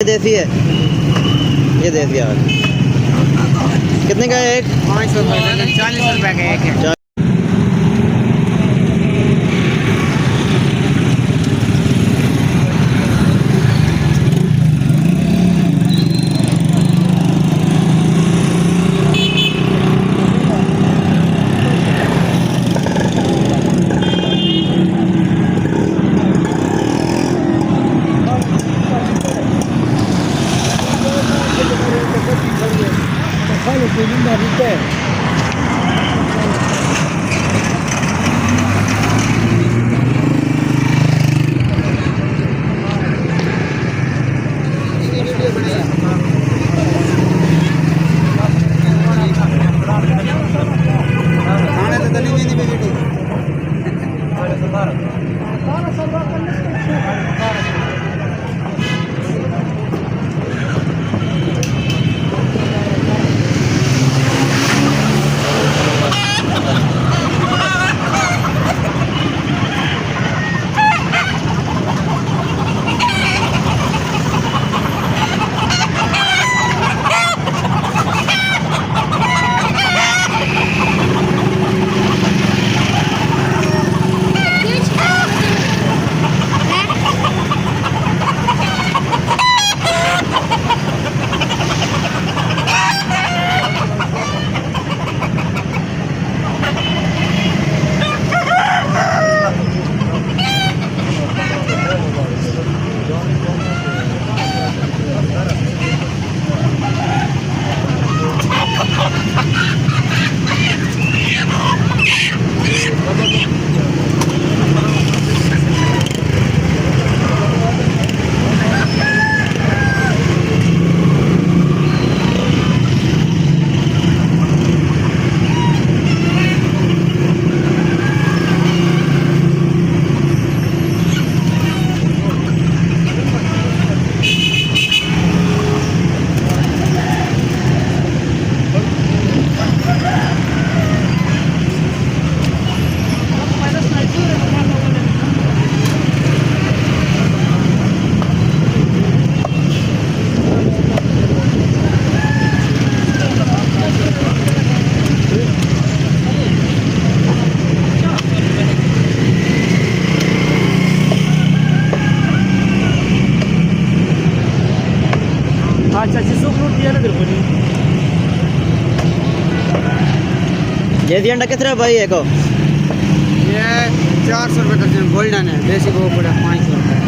देसी है, ये देसी यार। कितने का है एक? 500 रुपये, 40 रुपये का एक है। अच्छा शिशु फ्रूट दिया ना तेरे को नहीं। देसी अंडा कितना भाई एक को? ये 400 रुपये दर्जन गोल्डन है, देसी को पड़ा 500 रुपये।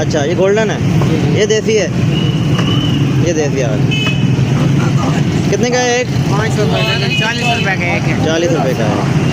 अच्छा ये गोल्डन है, ये देसी है, ये देसी यार। कितने का है एक? 500 रुपये, 40 रुपये का एक है। 40 रुपये का है।